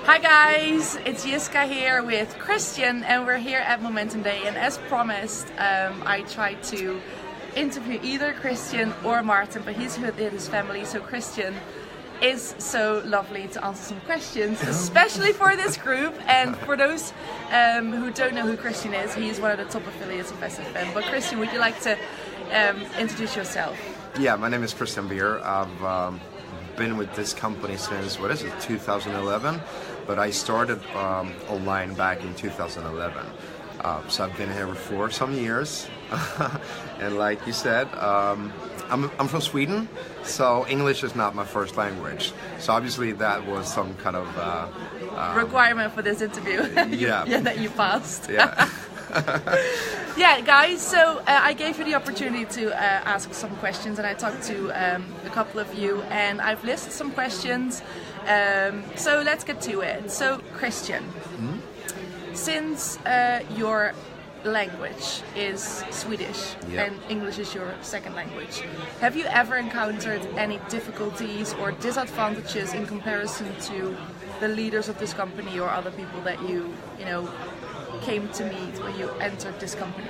Hi guys, it's Jiska here with Christian and we're here at Momentum Day, and as promised I tried to interview either Christian or Martin, but he's with his family, so Christian is so lovely to answer some questions, especially for this group. And for those who don't know who Christian is, he's one of the top affiliates of SFM. But Christian, would you like to introduce yourself? Yeah, my name is Christian Beer. I've been with this company since, 2011, but I started online back in 2011. So I've been here for some years, and like you said, I'm from Sweden, so English is not my first language. So obviously that was some kind of requirement for this interview. Yeah. Yeah, that you passed. Yeah. Yeah, guys. So I gave you the opportunity to ask some questions, and I talked to a couple of you, and I've listed some questions. So let's get to it. So Christian. Since your language is Swedish and English is your second language, have you ever encountered any difficulties or disadvantages in comparison to the leaders of this company or other people that you came to meet when you entered this company?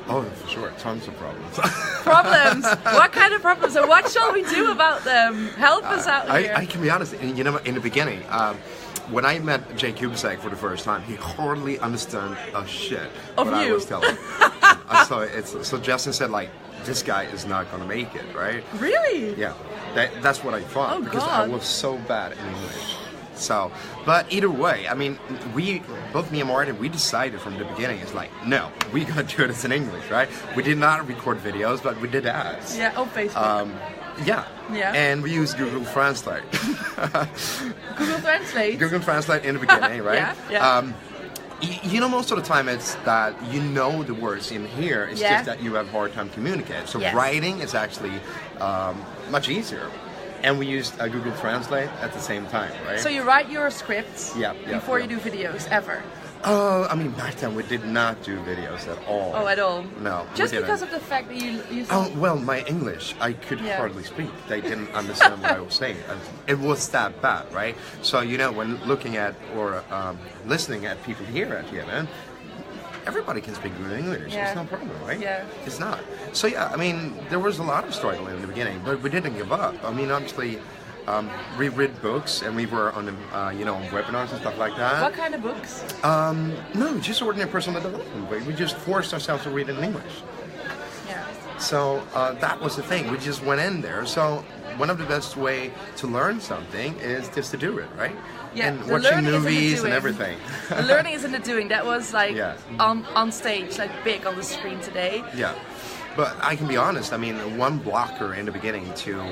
Oh, for sure, tons of problems. Problems? What kind of problems? So what shall we do about them? Help us out here. I can be honest, in the beginning, when I met Jake Kubicek for the first time, he hardly understood a shit of what you. I was telling him. So Justin said, like, this guy is not going to make it, right? Really? Yeah, that's what I thought, because I was so bad in English. So, but either way, I mean, both me and Martin, we decided from the beginning, it's like, no, we gotta do this in English, right? We did not record videos, but we did ads. Yeah, on Facebook. Yeah. Yeah. And we used Google Translate. Google Translate? Google Translate in the beginning, right? Yeah. Most of the time it's that you know the words in here, it's just that you have a hard time communicating. So writing is actually much easier. And we used Google Translate at the same time, right? So you write your scripts before you do videos, ever? I mean, back then we did not do videos at all. Oh, at all? No. Just because of the fact that you Oh, well, my English, I could hardly speak. They didn't understand what I was saying. It was that bad, right? So, when looking at or listening at people here at TNN, everybody can speak good English. Yeah. It's no problem, right? Yeah. It's not. So yeah, I mean, there was a lot of struggle in the beginning, but we didn't give up. I mean, obviously, we read books and we were on, on webinars and stuff like that. What kind of books? No, just ordinary personal development. We just forced ourselves to read it in English. Yeah. So that was the thing. We just went in there. So one of the best way to learn something is just to do it, right? Yeah, and watching movies and everything. The learning is in the doing. That was like on stage, like big on the screen today. Yeah, but I can be honest. I mean, one blocker in the beginning to,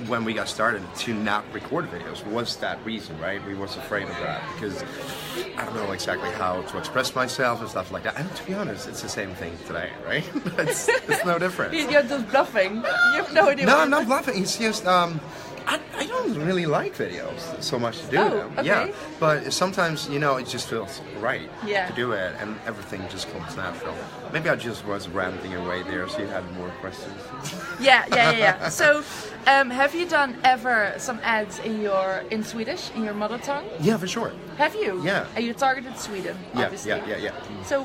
when we got started to not record videos was that reason, right? We was afraid of that because I don't know exactly how to express myself and stuff like that. And to be honest, it's the same thing today, right? it's no different. You're just bluffing. You have no idea. No, I'm not bluffing. It's just I don't really like videos so much to do them. Okay. Yeah, but sometimes it just feels right to do it, and everything just comes natural. Maybe I just was ranting away there, so you had more questions. Yeah. So, have you done ever some ads in Swedish, in your mother tongue? Yeah, for sure. Have you? Yeah. And you targeted Sweden, obviously. Yeah. So,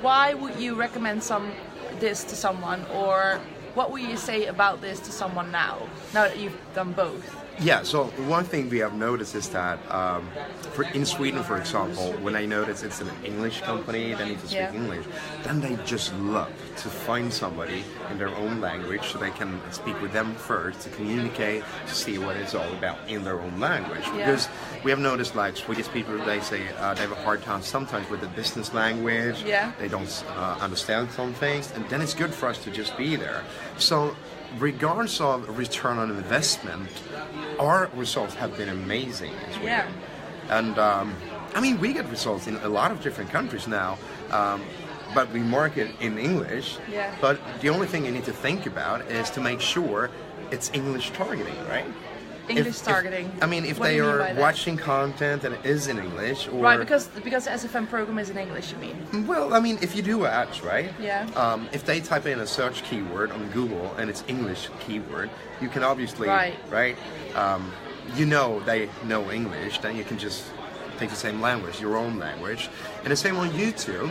why would you recommend this to someone, or what would you say about this to someone now that you've done both? Yeah, so one thing we have noticed is that in Sweden, for example, when I notice it's an English company, they need to speak English, then they just love to find somebody in their own language so they can speak with them first, to communicate, to see what it's all about in their own language. Because we have noticed, like, Swedish people, they say they have a hard time sometimes with the business language, they don't understand some things, and then it's good for us to just be there. So regardless of return on investment, our results have been amazing in Sweden. And I mean, we get results in a lot of different countries now, but we market in English. But the only thing you need to think about is to make sure it's English targeting, right? English targeting. I mean, if What do they you mean are by that? watching content and it is in English, or Right, because the SFM program is in English, you mean? well, I mean, if you do ads, right? Yeah. If they type in a search keyword on Google and it's English keyword, you can obviously, Right. You know they know English, then you can just take the same language, your own language. And the same on YouTube.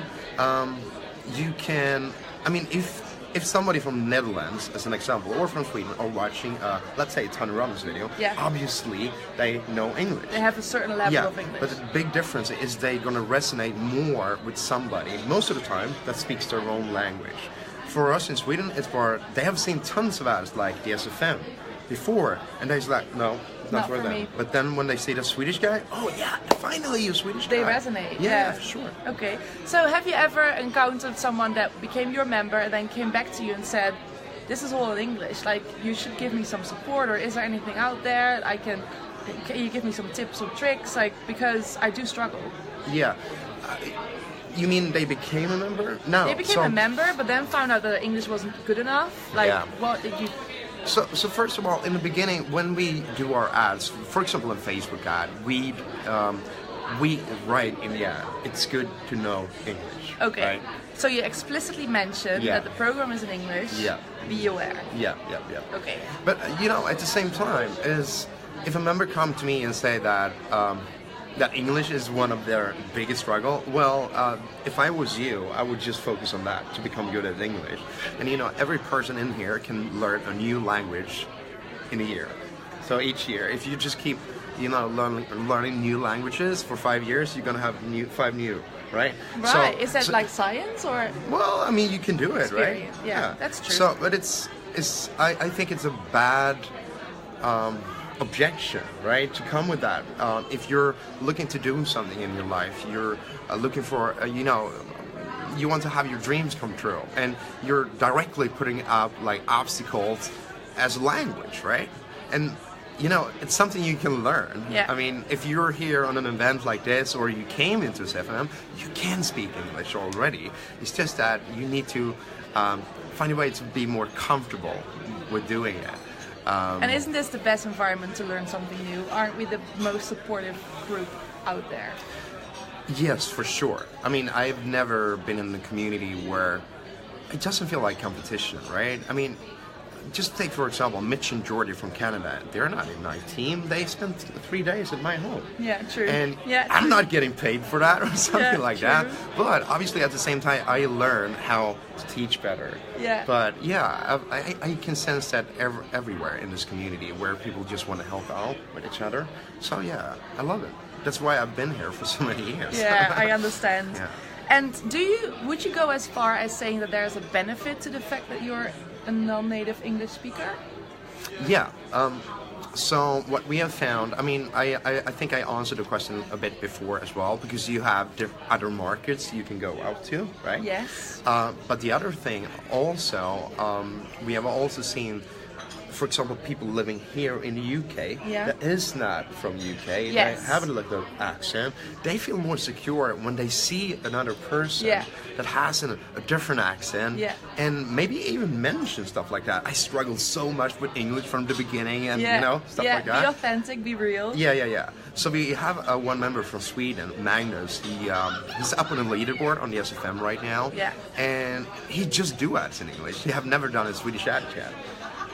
You can, I mean, if somebody from Netherlands, as an example, or from Sweden, are watching, let's say, Tony Robbins video, Yeah. obviously they know English. They have a certain level of English. But the big difference is they're going to resonate more with somebody, most of the time, that speaks their own language. For us in Sweden, they have seen tons of ads like the SFM before, and they're like, no, not for them. me. But then when they see the Swedish guy, oh yeah, finally you Swedish They guy. resonate. Yeah, for sure. Okay. So have you ever encountered someone that became your member and then came back to you and said, this is all in English, like you should give me some support, or is there anything out there can you give me some tips or tricks, like, because I do struggle. Yeah. You mean they became a member? No. They became a member, but then found out that English wasn't good enough. Like, Yeah. what did you... So first of all, in the beginning, when we do our ads, for example, a Facebook ad, we write in the ad, it's good to know English. Okay. Right? So you explicitly mentioned Yeah. that the program is in English. Yeah. Be aware. Yeah. Okay. But at the same time, if a member come to me and say that that English is one of their biggest struggle, well, if I was you, I would just focus on that to become good at English. And every person in here can learn a new language in a year. So each year, if you just keep learning new languages for 5 years, you're gonna have five new. Right. Right. Is that like science or? Well, I mean, you can do it, right? Yeah, that's true. So, but I think it's a bad objection, right? To come with that. If you're looking to do something in your life, you're looking for, you want to have your dreams come true, and you're directly putting up like obstacles as language, right? And it's something you can learn. Yeah. I mean, if you're here on an event like this, or you came into SFM, you can speak English already. It's just that you need to find a way to be more comfortable with doing it. And isn't this the best environment to learn something new? Aren't we the most supportive group out there? Yes, for sure. I mean, I've never been in a community where it doesn't feel like competition, right? I mean, just take, for example, Mitch and Jordy from Canada. They're not in my team. They spent 3 days at my home. Yeah, true. And yeah, I'm not getting paid for that or something like true. that. But obviously, at the same time, I learn how to teach better. Yeah. But yeah, I can sense that everywhere in this community, where people just want to help out with each other. So yeah, I love it. That's why I've been here for so many years. Yeah, I understand. Yeah. And would you go as far as saying that there's a benefit to the fact that you're a non-native English speaker? Yeah. So what we have found, I mean, I think I answered the question a bit before as well, because you have other markets you can go out to, right? Yes. But the other thing also, we have also seen, for example, people living here in the UK that is not from UK, Yes. they have a little accent, they feel more secure when they see another person that has a different accent and maybe even mention stuff like that. I struggled so much with English from the beginning and stuff like that. Be authentic, be real. Yeah. So we have one member from Sweden, Magnus. He's up on the leaderboard on the SFM right now. Yeah. And he just duets in English. He have never done a Swedish ad yet,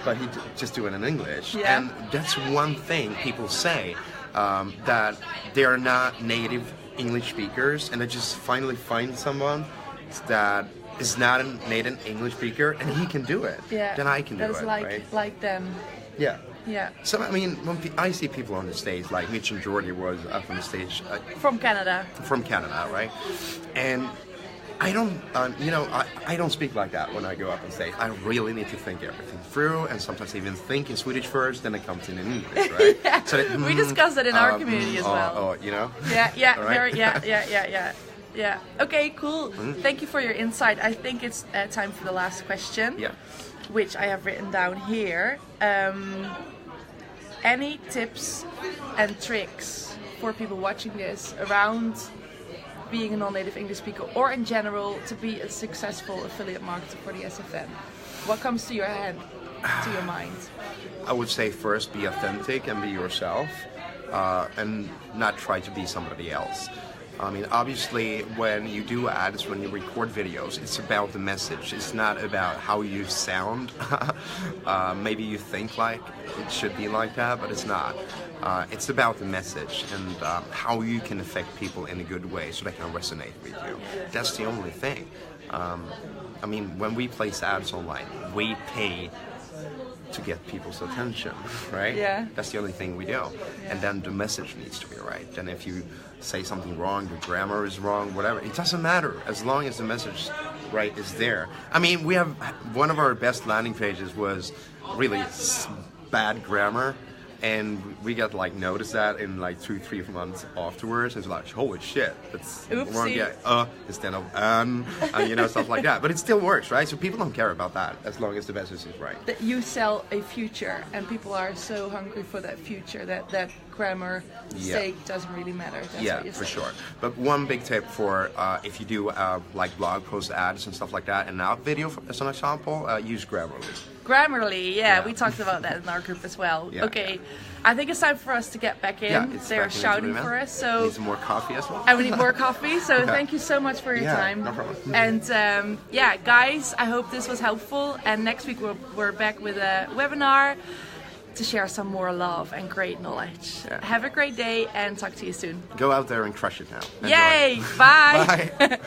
but he just do it in English. Yeah. And that's one thing people say, that they are not native English speakers, and they just finally find someone that is not a native English speaker and he can do it. Yeah. Then I can do That's it, right? like them. Yeah. Yeah. So I mean, when I see people on the stage, like Mitch and Jordy was up on the stage From Canada. from Canada, right? And I don't, I don't speak like that when I go up on stage. I really need to think everything through, and sometimes even think in Swedish first, then it comes in English, right? Yeah. So that, We discussed that in our community as well. Yeah. All right. Yeah. Okay, cool. Thank you for your insight. I think it's time for the last question. Yeah. Which I have written down here. Any tips and tricks for people watching this around being a non-native English speaker, or in general to be a successful affiliate marketer for the SFM? What comes to your head? to your mind? I would say first be authentic and be yourself, and not try to be somebody else. I mean, obviously, when you do ads, when you record videos, it's about the message. It's not about how you sound. Maybe you think like it should be like that, but it's not. It's about the message and how you can affect people in a good way so they can resonate with you. That's the only thing. I mean, when we place ads online, we pay to get people's attention, right? Yeah. That's the only thing we do. Yeah. And then the message needs to be right. And if you say something wrong, the grammar is wrong, whatever, it doesn't matter as long as the message right is there. I mean, we have one of our best landing pages was really bad grammar, and we got like noticed that in like 2-3 months afterwards. It's like, holy shit, that's wrong. Yeah, instead of you know, stuff like that. But it still works, right? So people don't care about that as long as the message is right. That you sell a future, and people are so hungry for that future that grammar sake doesn't really matter. That's what for sure. But one big tip for if you do like blog post ads and stuff like that, and now video as an example, use Grammarly. Grammarly, we talked about that in our group as well. Yeah. Okay, I think it's time for us to get back in. Yeah, they're shouting for us, so need some more coffee as well. And we need more coffee. So thank you so much for your time. No problem. And guys, I hope this was helpful. And next week we're back with a webinar to share some more love and great knowledge. Yeah. Have a great day and talk to you soon. Go out there and crush it now. Enjoy. Yay! Bye! Bye.